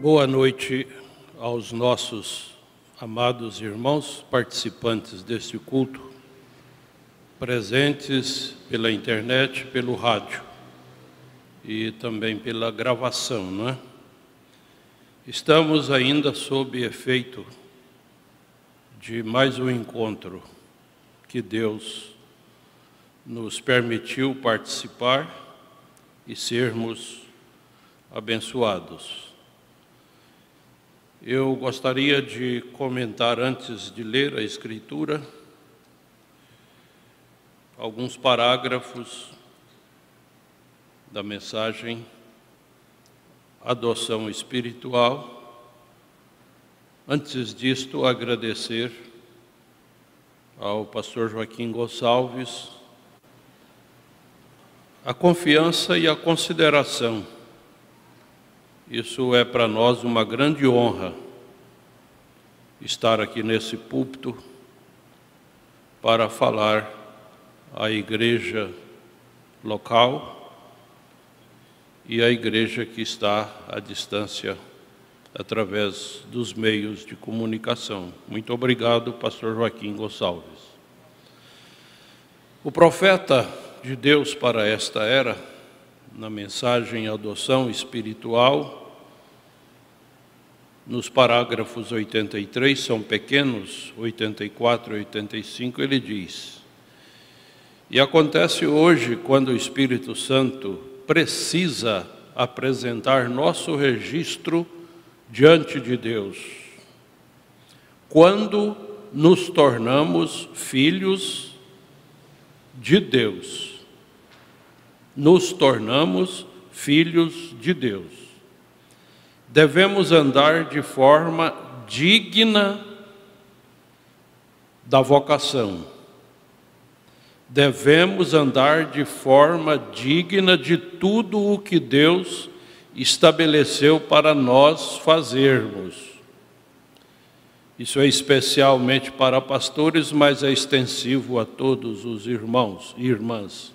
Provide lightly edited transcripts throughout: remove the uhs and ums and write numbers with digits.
Boa noite aos nossos amados irmãos participantes deste culto, presentes pela internet, pelo rádio e também pela gravação, não é? Estamos ainda sob efeito de mais um encontro que Deus nos permitiu participar e sermos abençoados. Eu gostaria de comentar, antes de ler a Escritura, alguns parágrafos da mensagem Adoção Espiritual. Antes disto, agradecer ao pastor Joaquim Gonçalves a confiança e a consideração. Isso é para nós uma grande honra, estar aqui nesse púlpito para falar à igreja local e à igreja que está à distância através dos meios de comunicação. Muito obrigado, pastor Joaquim Gonçalves. O profeta de Deus para esta era, na mensagem Adoção Espiritual, nos parágrafos 83, são pequenos, 84 e 85, ele diz: e acontece hoje, quando o Espírito Santo precisa apresentar nosso registro diante de Deus, quando nos tornamos filhos de Deus. Nos tornamos filhos de Deus. Devemos andar de forma digna da vocação. Devemos andar de forma digna de tudo o que Deus estabeleceu para nós fazermos. Isso é especialmente para pastores, mas é extensivo a todos os irmãos e irmãs.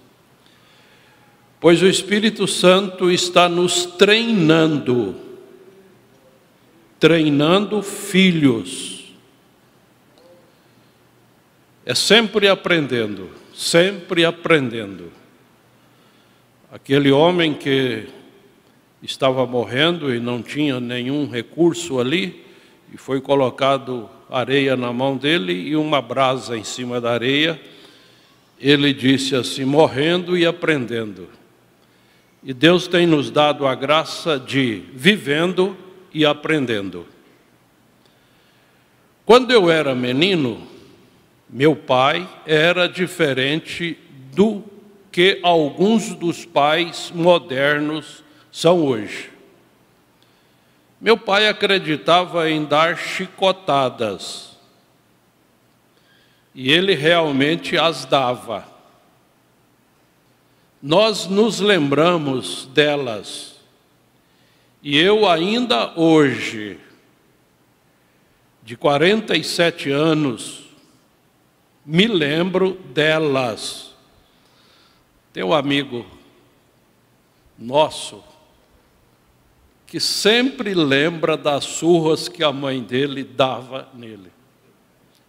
Pois o Espírito Santo está nos treinando filhos. É sempre aprendendo, sempre aprendendo. Aquele homem que estava morrendo e não tinha nenhum recurso ali, e foi colocado areia na mão dele e uma brasa em cima da areia, ele disse assim: morrendo e aprendendo. E Deus tem nos dado a graça de vivendo e aprendendo. Quando eu era menino, meu pai era diferente do que alguns dos pais modernos são hoje. Meu pai acreditava em dar chicotadas, e ele realmente as dava. Nós nos lembramos delas. E eu ainda hoje, de 47 anos, me lembro delas. Tem um amigo nosso que sempre lembra das surras que a mãe dele dava nele,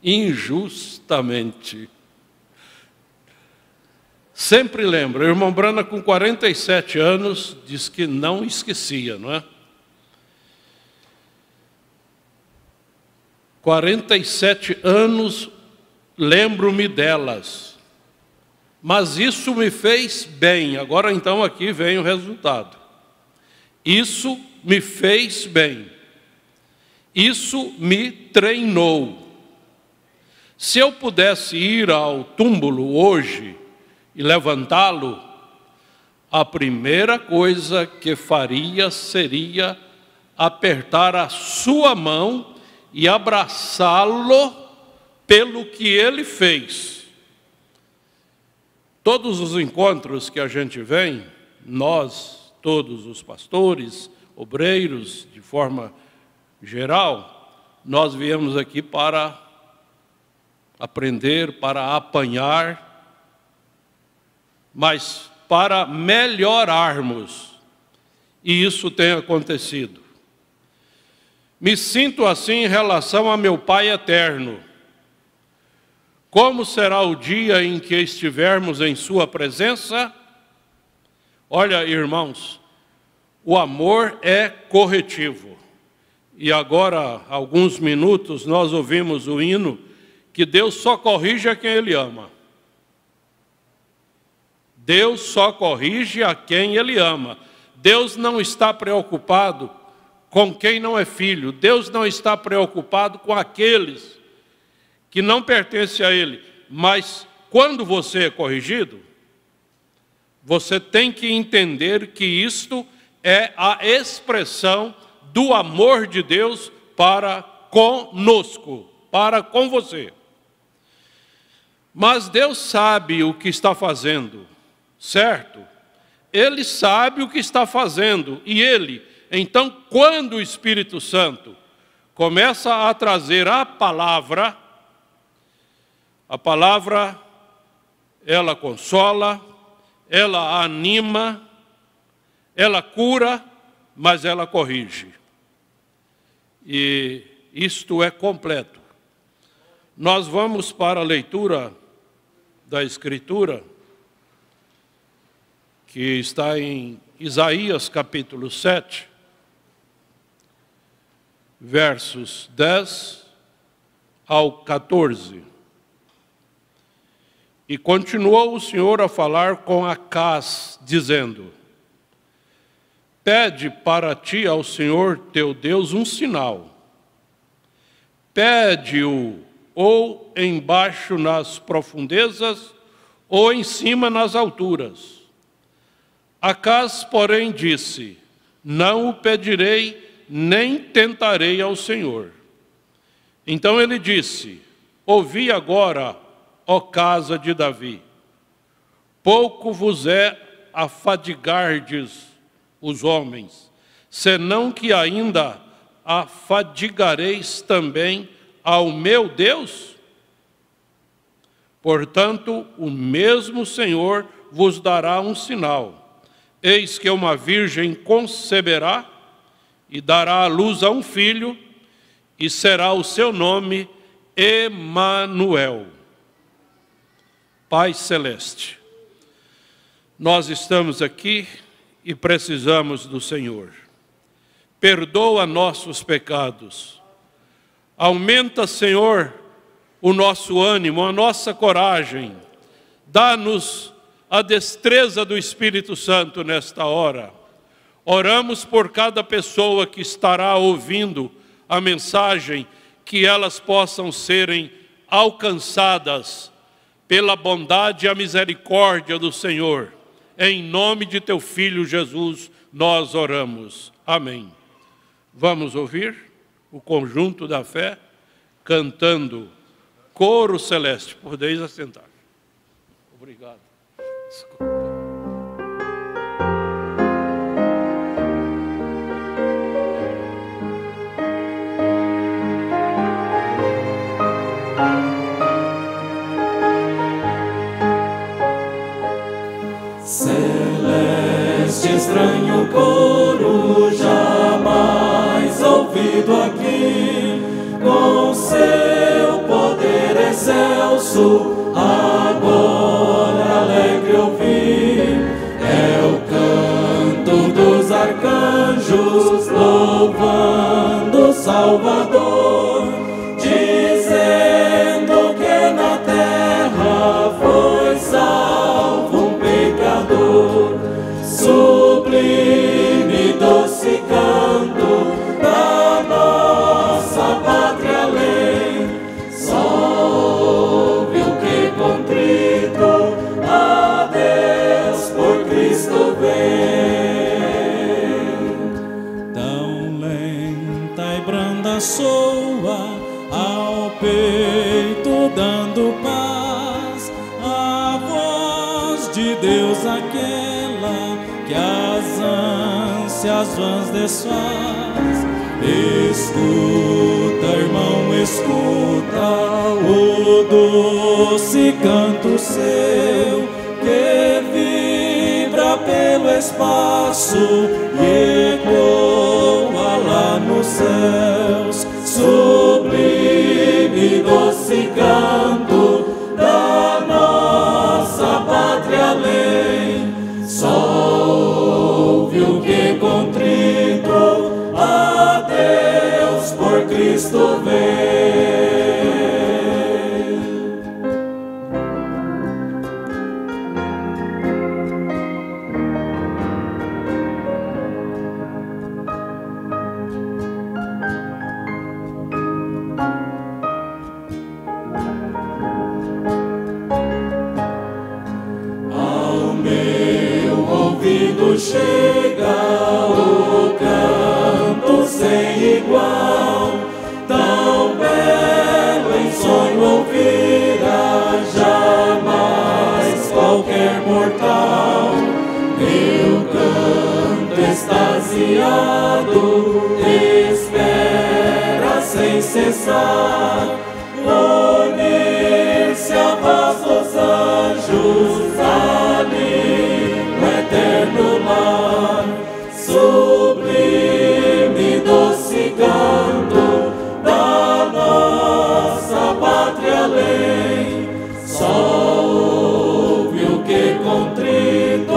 injustamente. Sempre lembra. O irmão Brana, com 47 anos, diz que não esquecia, não é? 47 anos, lembro-me delas. Mas isso me fez bem. Agora então aqui vem o resultado. Isso me fez bem. Isso me treinou. Se eu pudesse ir ao túmulo hoje e levantá-lo, a primeira coisa que faria seria apertar a sua mão e abraçá-lo pelo que ele fez. Todos os encontros que a gente vem, nós, todos os pastores, obreiros, de forma geral, nós viemos aqui para aprender, para apanhar, mas para melhorarmos. E isso tem acontecido. Me sinto assim em relação a meu Pai eterno. Como será o dia em que estivermos em sua presença? Olha, irmãos, o amor é corretivo. E agora, há alguns minutos, nós ouvimos o hino que Deus só corrige a quem Ele ama. Deus só corrige a quem Ele ama. Deus não está preocupado com quem não é filho. Deus não está preocupado com aqueles que não pertencem a Ele. Mas quando você é corrigido, você tem que entender que isto é a expressão do amor de Deus para conosco, para com você. Mas Deus sabe o que está fazendo, certo? Ele sabe o que está fazendo. E Ele, então, quando o Espírito Santo começa a trazer a palavra, ela consola, ela anima, ela cura, mas ela corrige. E isto é completo. Nós vamos para a leitura da Escritura, que está em Isaías capítulo 7, versos 10 ao 14. E continuou o Senhor a falar com Acaz, dizendo: pede para ti ao Senhor teu Deus um sinal. Pede-o ou embaixo nas profundezas, ou em cima nas alturas. Acaz, porém, disse: não o pedirei, nem tentarei ao Senhor. Então ele disse: ouvi agora, ó casa de Davi, pouco vos é afadigardes os homens, senão que ainda afadigareis também ao meu Deus? Portanto, o mesmo Senhor vos dará um sinal. Eis que uma virgem conceberá e dará à luz a um filho, e será o seu nome Emanuel. Pai Celeste, nós estamos aqui e precisamos do Senhor. Perdoa nossos pecados. Aumenta, Senhor, o nosso ânimo, a nossa coragem. Dá-nos a destreza do Espírito Santo nesta hora. Oramos por cada pessoa que estará ouvindo a mensagem, que elas possam serem alcançadas pela bondade e a misericórdia do Senhor. Em nome de teu Filho Jesus, nós oramos. Amém. Vamos ouvir o conjunto da fé, cantando Coro Celeste. Podeis assentar. Obrigado. Desculpa. Celeste, estranho coro, jamais ouvido aqui, com seu poder excelso, agora alegre ouvir. É o canto dos arcanjos, louvando o Salvador, de ecoa ao peito dando paz, a voz de Deus aquela que as ânsias vãs desfaz. Escuta, irmão, escuta o doce canto seu, que vibra pelo espaço e ecoa lá nos céus. Sublime doce canto da nossa pátria além, só ouve o que contrito a Deus por Cristo vem. Ao meu ouvido chega o canto sem igual, tão belo em sonho ouvirá jamais qualquer mortal. Meu canto extasiado espera sem cessar unir-se à voz dos anjos ali no eterno lar. Sublime doce canto da nossa pátria além, só ouve o que contrito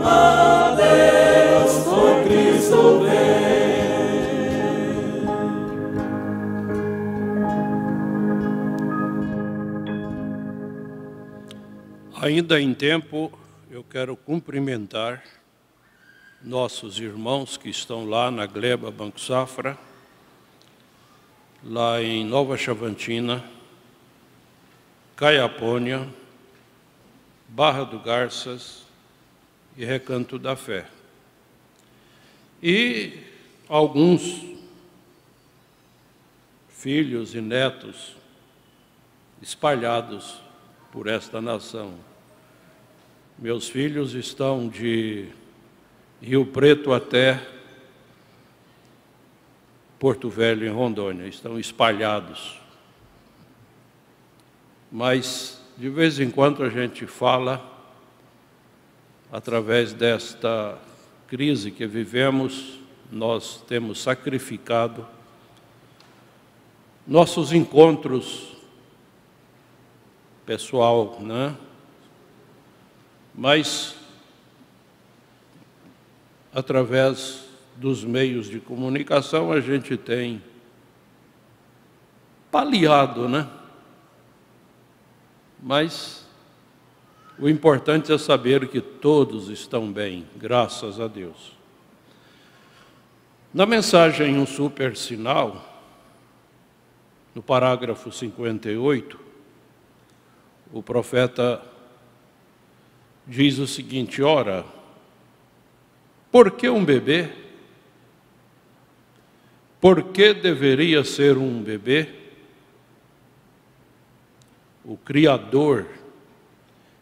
a Deus por Cristo vem. Ainda em tempo, eu quero cumprimentar nossos irmãos que estão lá na Gleba Banco Safra, lá em Nova Chavantina, Caiapônia, Barra do Garças e Recanto da Fé. E alguns filhos e netos espalhados por esta nação. Meus filhos estão de Rio Preto até Porto Velho, em Rondônia, estão espalhados. Mas, de vez em quando, a gente fala, através desta crise que vivemos, nós temos sacrificado nossos encontros pessoal, né? Mas, através dos meios de comunicação, a gente tem paliado, né? Mas o importante é saber que todos estão bem, graças a Deus. Na mensagem Um Super Sinal, no parágrafo 58, o profeta diz o seguinte: ora, por que um bebê? Por que deveria ser um bebê? O Criador,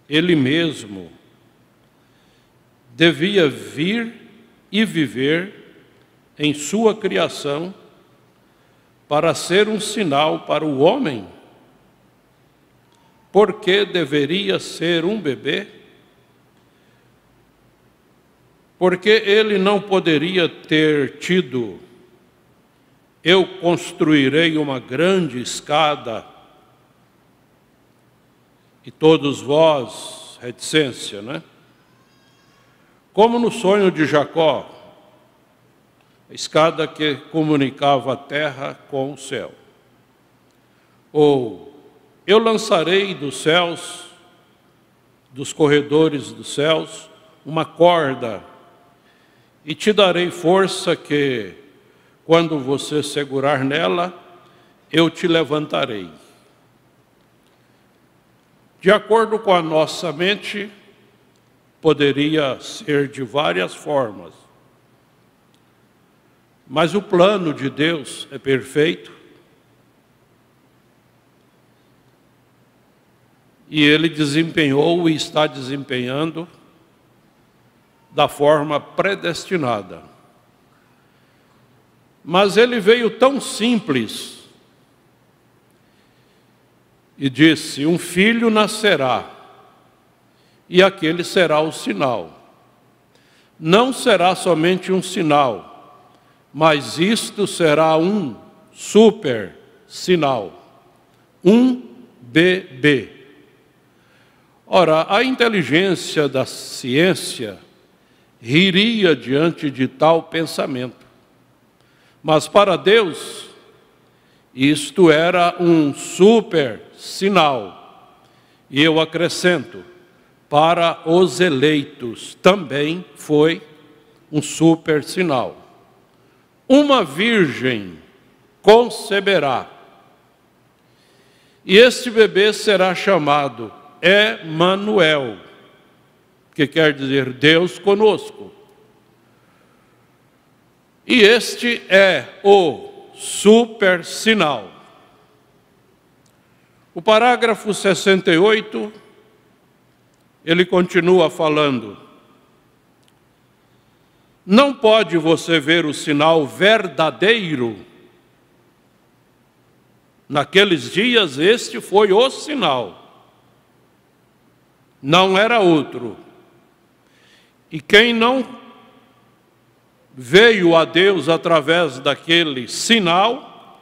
Ele mesmo, devia vir e viver em sua criação para ser um sinal para o homem. Por que deveria ser um bebê? Porque ele não poderia ter tido: eu construirei uma grande escada, e todos vós, reticência, né? Como no sonho de Jacó, a escada que comunicava a terra com o céu. Ou, eu lançarei dos céus, dos corredores dos céus, uma corda, e te darei força que, quando você segurar nela, eu te levantarei. De acordo com a nossa mente, poderia ser de várias formas. Mas o plano de Deus é perfeito e ele desempenhou e está desempenhando da forma predestinada. Mas ele veio tão simples e disse: um filho nascerá, e aquele será o sinal. Não será somente um sinal, mas isto será um super sinal, um bebê. Ora, a inteligência da ciência riria diante de tal pensamento. Mas para Deus, isto era um super sinal. E eu acrescento, para os eleitos também foi um super sinal. Uma virgem conceberá, e este bebê será chamado Emanuel, que quer dizer Deus conosco. E este é o super sinal. O parágrafo 68, ele continua falando: não pode você ver o sinal verdadeiro. Naqueles dias este foi o sinal, não era outro. E quem não veio a Deus através daquele sinal,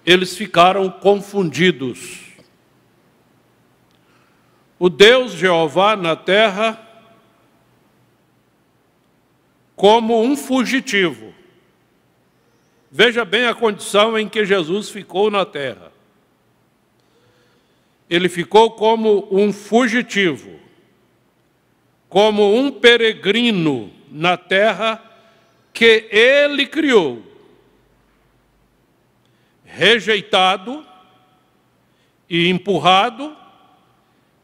eles ficaram confundidos. O Deus Jeová na terra como um fugitivo. Veja bem a condição em que Jesus ficou na terra. Ele ficou como um fugitivo, como um peregrino na terra que ele criou, rejeitado e empurrado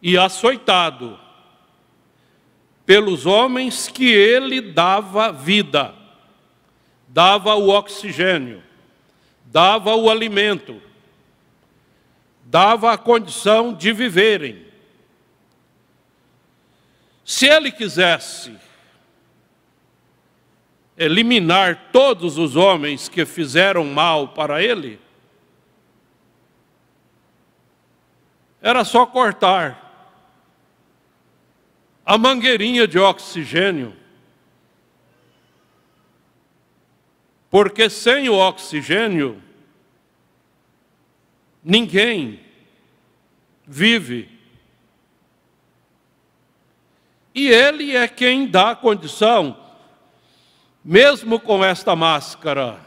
e açoitado pelos homens que ele dava vida, dava o oxigênio, dava o alimento, dava a condição de viverem. Se ele quisesse eliminar todos os homens que fizeram mal para ele, era só cortar a mangueirinha de oxigênio, porque sem o oxigênio ninguém vive. E ele é quem dá condição, mesmo com esta máscara.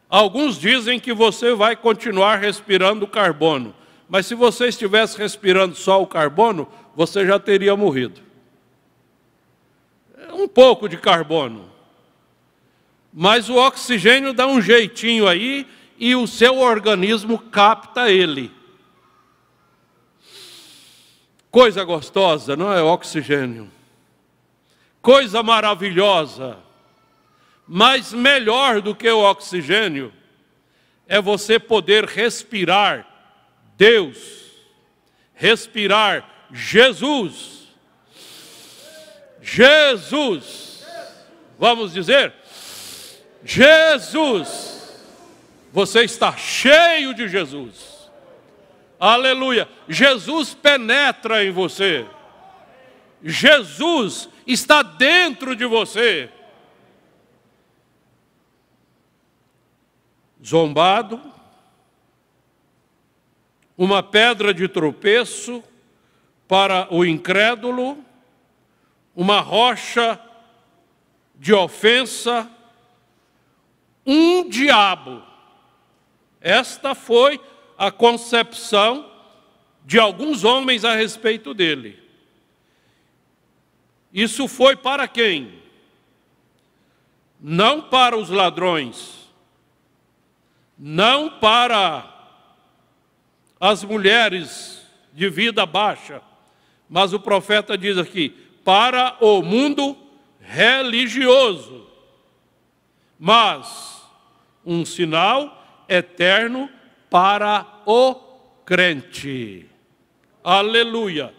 Alguns dizem que você vai continuar respirando carbono, mas se você estivesse respirando só o carbono, você já teria morrido. Um pouco de carbono. Mas o oxigênio dá um jeitinho aí e o seu organismo capta ele. Coisa gostosa, não é? Oxigênio. Coisa maravilhosa. Mas melhor do que o oxigênio é você poder respirar Deus, respirar Jesus. Jesus. Vamos dizer? Jesus. Você está cheio de Jesus. Aleluia. Jesus penetra em você. Jesus está dentro de você. Zombado, uma pedra de tropeço para o incrédulo, uma rocha de ofensa, um diabo. Esta foi a concepção de alguns homens a respeito dele. Isso foi para quem? Não para os ladrões, não para as mulheres de vida baixa, mas o profeta diz aqui, para o mundo religioso, mas um sinal eterno para o crente. Aleluia!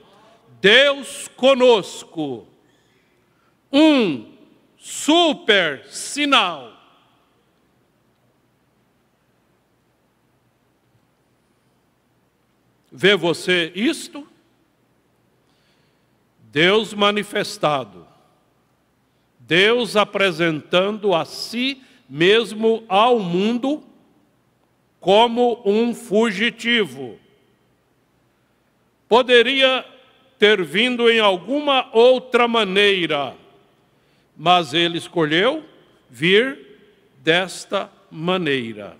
Deus conosco. Um super sinal. Vê você isto? Deus manifestado. Deus apresentando a si mesmo ao mundo como um fugitivo. Poderia ter vindo em alguma outra maneira, mas ele escolheu vir desta maneira.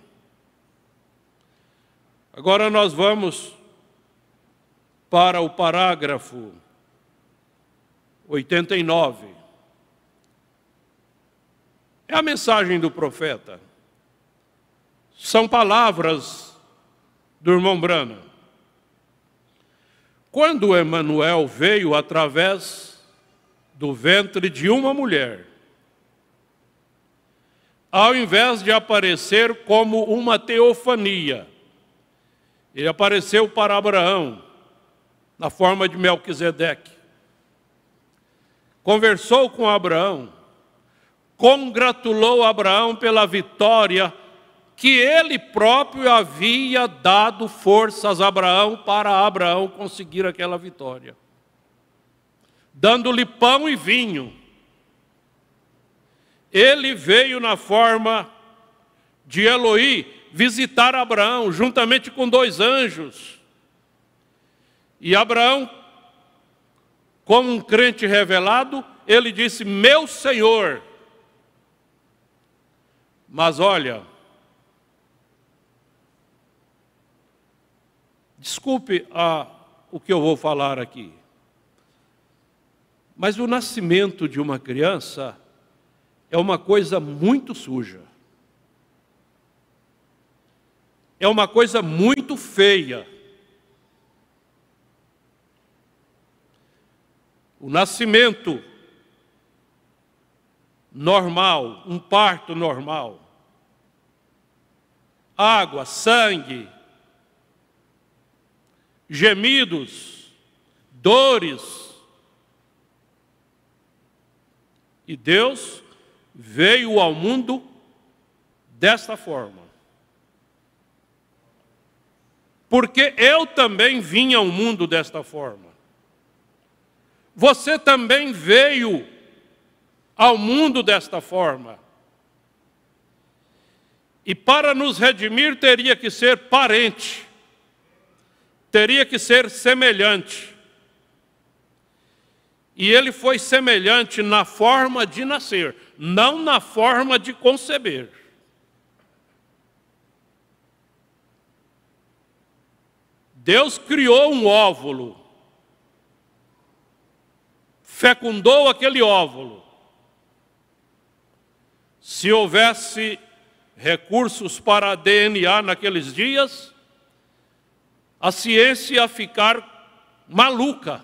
Agora nós vamos para o parágrafo 89. É a mensagem do profeta. São palavras do irmão Branham. Quando Emanuel veio através do ventre de uma mulher, ao invés de aparecer como uma teofania, ele apareceu para Abraão, na forma de Melquisedeque. Conversou com Abraão, congratulou Abraão pela vitória que ele próprio havia dado forças a Abraão para Abraão conseguir aquela vitória, dando-lhe pão e vinho. Ele veio na forma de Eloí visitar Abraão, juntamente com 2 anjos. E Abraão, como um crente revelado, ele disse: meu Senhor. Mas olha, desculpe o que eu vou falar aqui, mas o nascimento de uma criança é uma coisa muito suja. É uma coisa muito feia. O nascimento normal, um parto normal, água, sangue, gemidos, dores. E Deus veio ao mundo desta forma. Porque eu também vim ao mundo desta forma. Você também veio ao mundo desta forma. E para nos redimir teria que ser parente, teria que ser semelhante. E ele foi semelhante na forma de nascer, não na forma de conceber. Deus criou um óvulo, fecundou aquele óvulo. Se houvesse recursos para DNA naqueles dias, a ciência ia ficar maluca.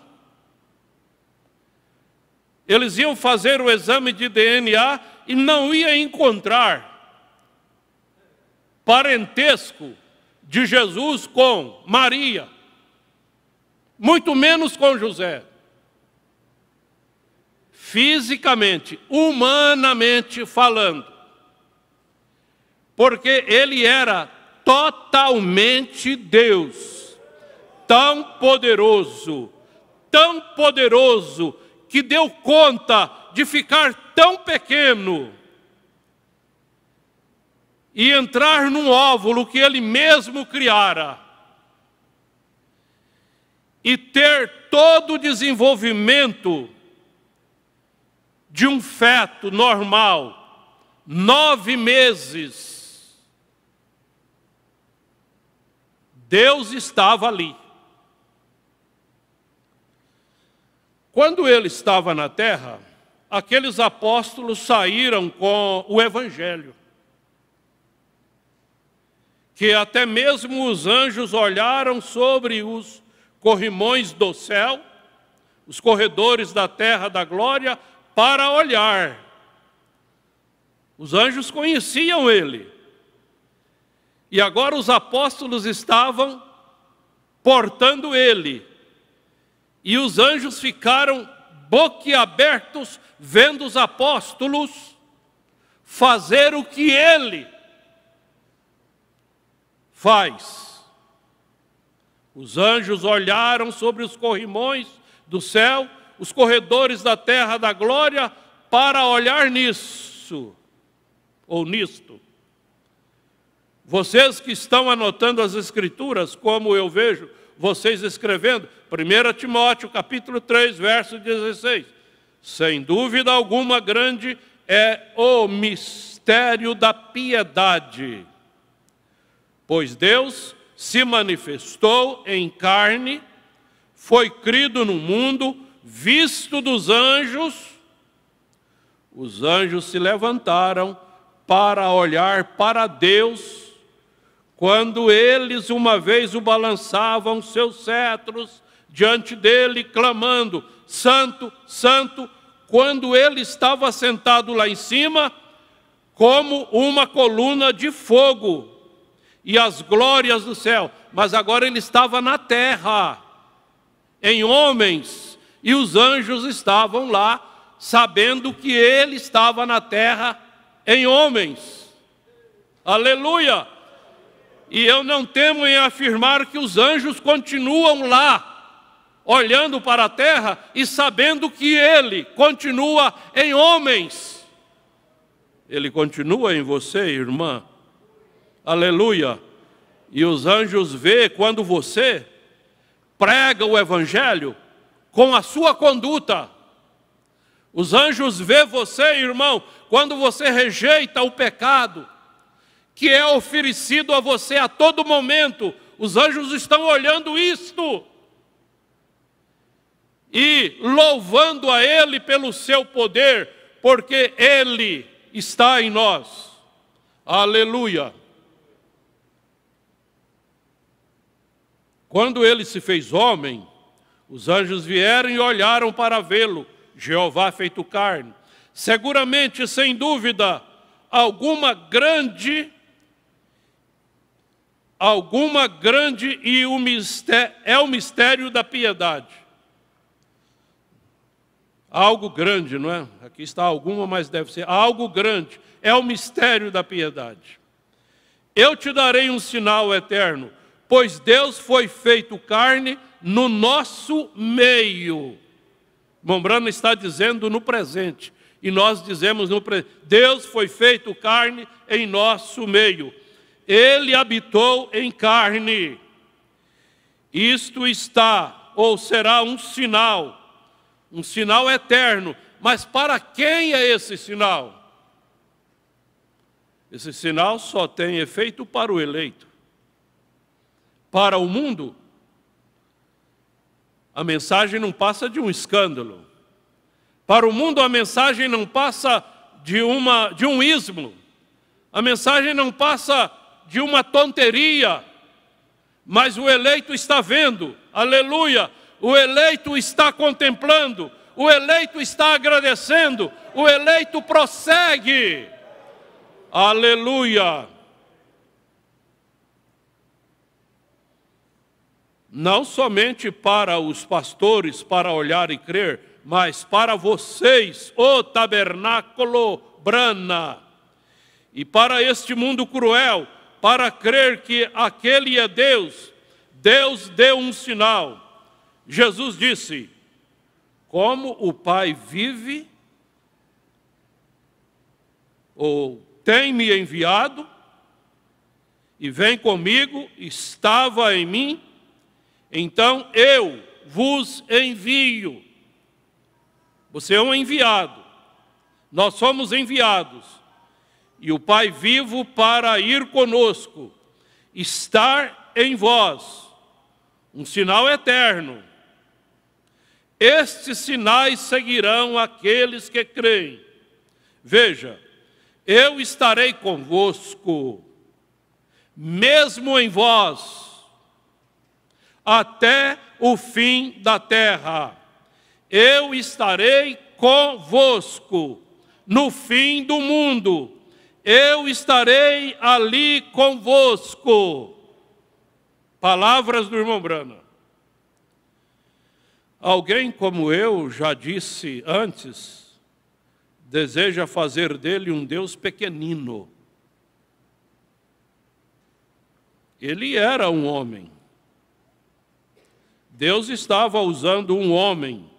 Eles iam fazer o exame de DNA e não ia encontrar parentesco de Jesus com Maria, muito menos com José. Fisicamente, humanamente falando, porque ele era totalmente Deus, tão poderoso que deu conta de ficar tão pequeno e entrar num óvulo que ele mesmo criara e ter todo o desenvolvimento de um feto normal, 9 meses. Deus estava ali. Quando ele estava na terra, aqueles apóstolos saíram com o Evangelho, que até mesmo os anjos olharam sobre os corrimões do céu, os corredores da terra da glória, para olhar. Os anjos conheciam ele. E agora os apóstolos estavam portando ele. E os anjos ficaram boquiabertos, vendo os apóstolos fazer o que ele faz. Os anjos olharam sobre os corrimões do céu, os corredores da terra da glória, para olhar nisso, ou nisto. Vocês que estão anotando as escrituras, como eu vejo vocês escrevendo, 1 Timóteo capítulo 3, verso 16. Sem dúvida alguma, grande é o mistério da piedade. Pois Deus se manifestou em carne, foi crido no mundo, visto dos anjos. Os anjos se levantaram para olhar para Deus, quando eles uma vez o balançavam seus cetros diante dele, clamando, Santo, Santo, quando ele estava sentado lá em cima, como uma coluna de fogo, e as glórias do céu. Mas agora ele estava na terra, em homens, e os anjos estavam lá, sabendo que ele estava na terra, em homens. Aleluia! E eu não temo em afirmar que os anjos continuam lá, olhando para a terra e sabendo que ele continua em homens. Ele continua em você, irmã. Aleluia! E os anjos vê quando você prega o evangelho com a sua conduta. Os anjos vê você, irmão, quando você rejeita o pecado que é oferecido a você a todo momento. Os anjos estão olhando isto e louvando a Ele pelo seu poder, porque Ele está em nós. Aleluia! Quando Ele se fez homem, os anjos vieram e olharam para vê-lo, Jeová feito carne. Seguramente, sem dúvida, alguma grande e é o mistério da piedade. Algo grande, não é? Aqui está alguma, mas deve ser algo grande. É o mistério da piedade. Eu te darei um sinal eterno, pois Deus foi feito carne no nosso meio. Mombrano está dizendo no presente, e nós dizemos no presente. Deus foi feito carne em nosso meio. Ele habitou em carne. Isto está, ou será um sinal eterno. Mas para quem é esse sinal? Esse sinal só tem efeito para o eleito. Para o mundo, a mensagem não passa de um escândalo. Para o mundo, a mensagem não passa de um ismo. A mensagem não passa de uma tonteria, mas o eleito está vendo, aleluia, o eleito está contemplando, o eleito está agradecendo, o eleito prossegue, aleluia. Não somente para os pastores, para olhar e crer, mas para vocês, o tabernáculo Brana, e para este mundo cruel, para crer que aquele é Deus, Deus deu um sinal. Jesus disse, como o Pai vive, ou tem me enviado, e vem comigo, estava em mim, então eu vos envio. Você é um enviado, nós somos enviados. E o Pai vivo para ir conosco, estar em vós, um sinal eterno. Estes sinais seguirão aqueles que creem. Veja, eu estarei convosco, mesmo em vós, até o fim da terra. Eu estarei convosco no fim do mundo. eu estarei ali convosco. Palavras do irmão Brana. Alguém como eu, já disse antes, deseja fazer dele um Deus pequenino. Ele era um homem. Deus estava usando um homem.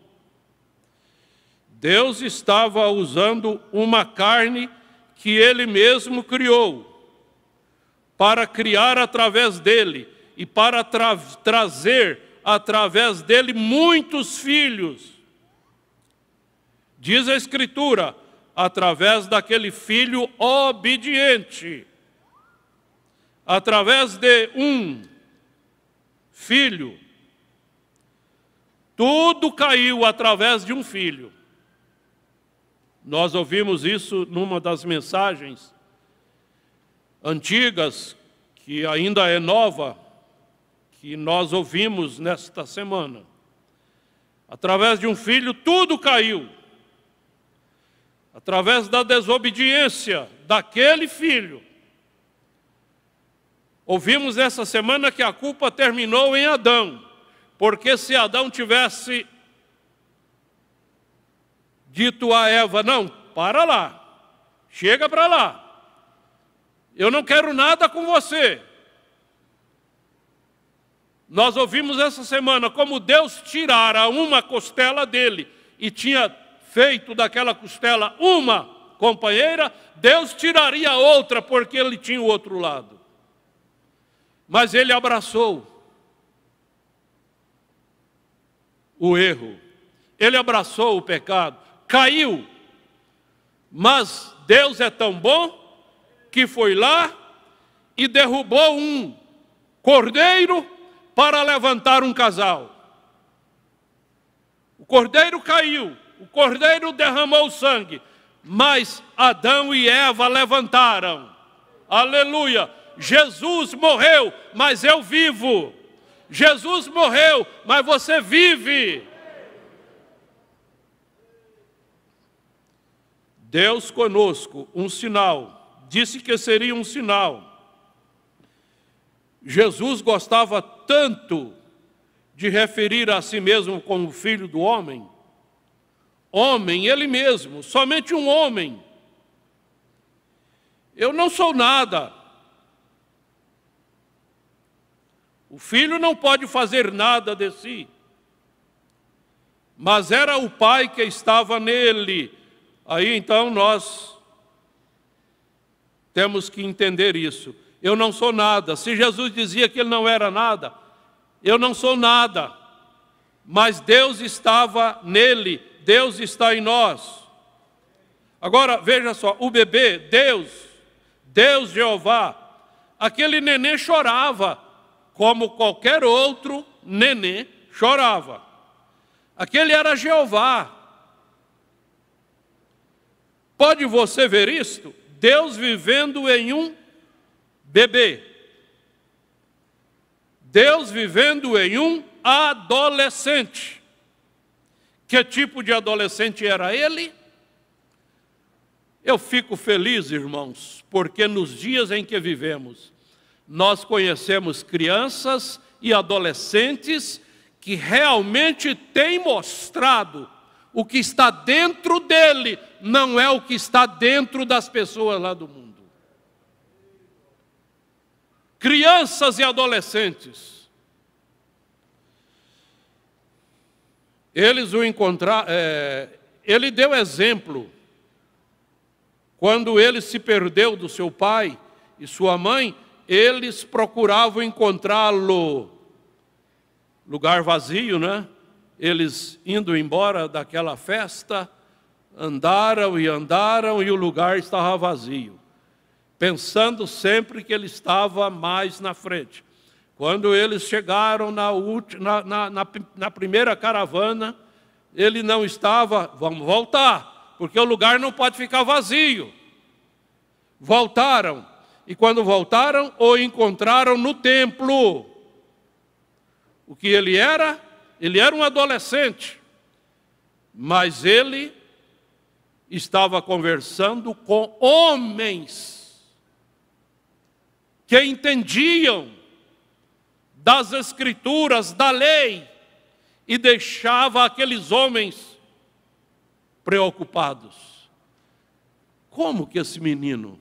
Deus estava usando uma carne que Ele mesmo criou, para criar através dele e para trazer através dele muitos filhos. Diz a Escritura, através daquele filho obediente. Através de um filho. Tudo caiu através de um filho. Nós ouvimos isso numa das mensagens antigas, que ainda é nova, que nós ouvimos nesta semana. Através de um filho, tudo caiu. Através da desobediência daquele filho. Ouvimos essa semana que a culpa terminou em Adão, porque se Adão tivesse dito a Eva, não, para lá, chega para lá, eu não quero nada com você. Nós ouvimos essa semana como Deus tirara uma costela dele e tinha feito daquela costela uma companheira, Deus tiraria outra porque ele tinha o outro lado. Mas ele abraçou o erro, ele abraçou o pecado, caiu, mas Deus é tão bom que foi lá e derrubou um cordeiro para levantar um casal. O cordeiro caiu, o cordeiro derramou sangue, mas Adão e Eva levantaram. Aleluia! Jesus morreu, mas eu vivo. Jesus morreu, mas você vive. Deus conosco, um sinal. Disse que seria um sinal. Jesus gostava tanto de referir a si mesmo como filho do homem. Homem, ele mesmo, somente um homem. Eu não sou nada. O filho não pode fazer nada de si. Mas era o Pai que estava nele. Aí então nós temos que entender isso. Eu não sou nada. Se Jesus dizia que ele não era nada, eu não sou nada. Mas Deus estava nele, Deus está em nós. Agora veja só, o bebê, Deus Jeová, aquele neném chorava, como qualquer outro neném chorava. Aquele era Jeová. Pode você ver isto? Deus vivendo em um bebê. Deus vivendo em um adolescente. Que tipo de adolescente era ele? Eu fico feliz, irmãos, porque nos dias em que vivemos, nós conhecemos crianças e adolescentes que realmente têm mostrado o que está dentro dele, não é o que está dentro das pessoas lá do mundo. Crianças e adolescentes. Eles o encontraram, ele deu exemplo. Quando ele se perdeu do seu pai e sua mãe, eles procuravam encontrá-lo. Lugar vazio, né? Eles indo embora daquela festa, andaram e o lugar estava vazio. Pensando sempre que ele estava mais na frente. Quando eles chegaram na primeira caravana, ele não estava, vamos voltar, porque o lugar não pode ficar vazio. Voltaram. E quando voltaram, o encontraram no templo. O que ele era? Ele era um adolescente. Mas ele estava conversando com homens que entendiam das Escrituras, da lei, e deixava aqueles homens preocupados. Como que esse menino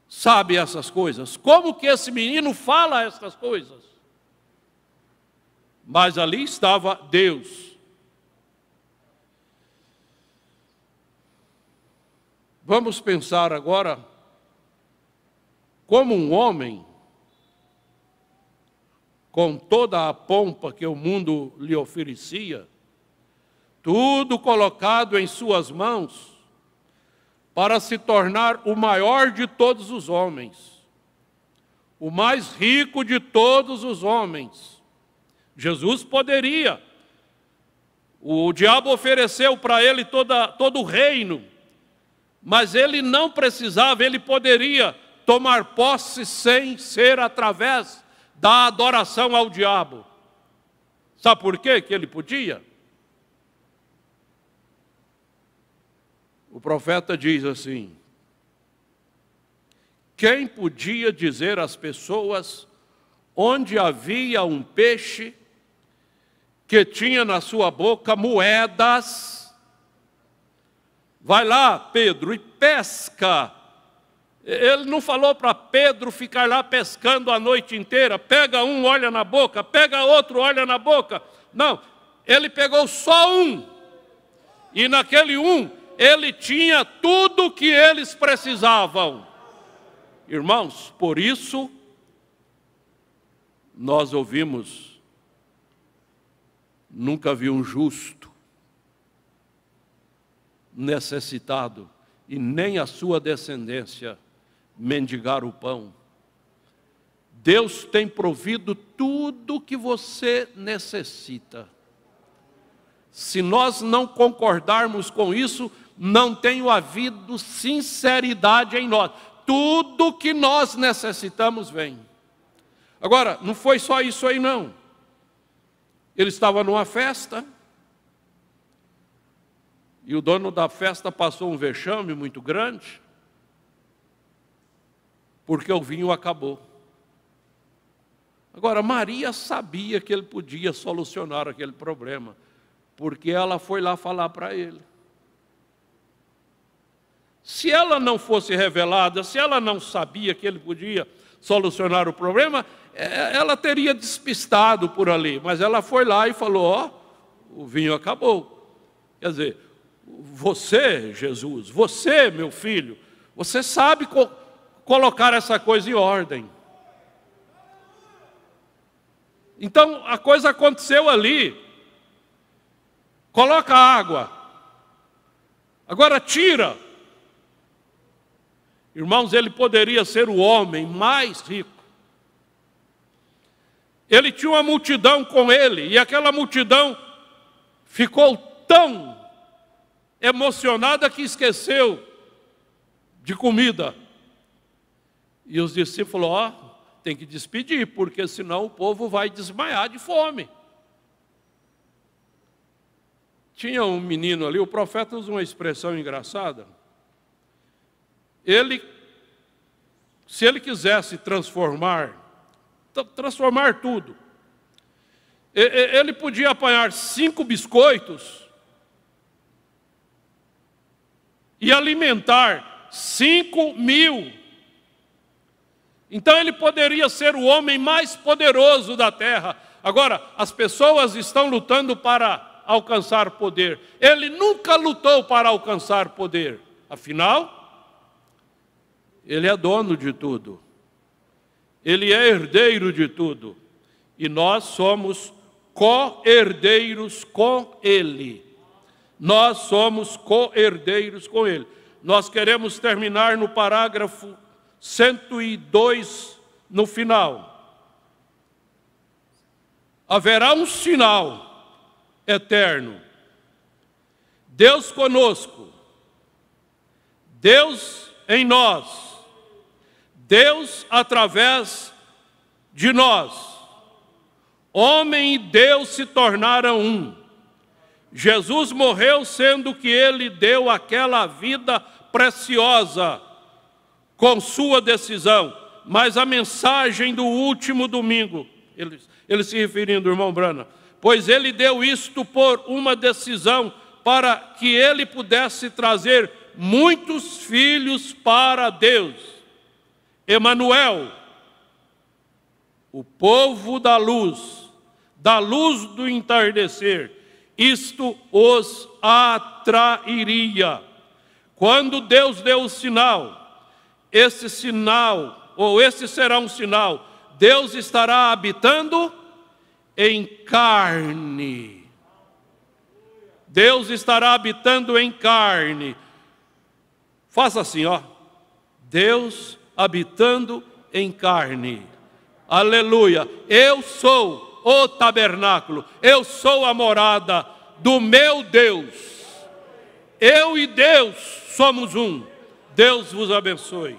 sabe essas coisas? Como que esse menino fala essas coisas? Mas ali estava Deus. Vamos pensar agora como um homem, com toda a pompa que o mundo lhe oferecia, tudo colocado em suas mãos, para se tornar o maior de todos os homens, o mais rico de todos os homens. Jesus poderia, o diabo ofereceu para ele todo o reino, mas ele não precisava, ele poderia tomar posse sem ser através da adoração ao diabo. Sabe por quê que ele podia? O profeta diz assim: quem podia dizer às pessoas onde havia um peixe que tinha na sua boca moedas? Vai lá, Pedro, e pesca. Ele não falou para Pedro ficar lá pescando a noite inteira. Pega um, olha na boca, pega outro, olha na boca. Não, ele pegou só um. E naquele um, ele tinha tudo o que eles precisavam. Irmãos, por isso, nós ouvimos, nunca vi um justo necessitado, e nem a sua descendência mendigar o pão. Deus tem provido tudo o que você necessita. Se nós não concordarmos com isso, não tem havido sinceridade em nós. Tudo que nós necessitamos vem. Agora, não foi só isso aí não. Ele estava numa festa, e o dono da festa passou um vexame muito grande, porque o vinho acabou. Agora, Maria sabia que ele podia solucionar aquele problema, porque ela foi lá falar para ele. Se ela não fosse revelada, se ela não sabia que ele podia solucionar o problema, ela teria despistado por ali. Mas ela foi lá e falou: ó, o vinho acabou. Quer dizer, você, Jesus, você, meu filho, você sabe colocar essa coisa em ordem. Então, a coisa aconteceu ali. Coloca água. Agora tira. Irmãos, ele poderia ser o homem mais rico. Ele tinha uma multidão com ele, e aquela multidão ficou tão emocionada que esqueceu de comida. E os discípulos falaram: ó, tem que despedir, porque senão o povo vai desmaiar de fome. Tinha um menino ali, o profeta usa uma expressão engraçada. Se ele quisesse transformar tudo, ele podia apanhar 5 biscoitos e alimentar 5.000. Então ele poderia ser o homem mais poderoso da terra. Agora, as pessoas estão lutando para alcançar poder. Ele nunca lutou para alcançar poder. Afinal, ele é dono de tudo. Ele é herdeiro de tudo. E nós somos co-herdeiros com ele. Nós somos co-herdeiros com ele. Nós queremos terminar no parágrafo 102, no final. Haverá um sinal eterno. Deus conosco. Deus em nós. Deus através de nós. Homem e Deus se tornaram um. Jesus morreu sendo que Ele deu aquela vida preciosa com sua decisão. Mas a mensagem do último domingo, ele se referindo ao irmão Brana, pois Ele deu isto por uma decisão para que Ele pudesse trazer muitos filhos para Deus. Emanuel, o povo da luz do entardecer, isto os atrairia. Quando Deus deu o sinal, esse sinal, ou esse será um sinal, Deus estará habitando em carne. Deus estará habitando em carne. Faça assim, ó. Deus habitando em carne. Aleluia. Eu sou o tabernáculo. Eu sou a morada do meu Deus. Eu e Deus somos um. Deus vos abençoe.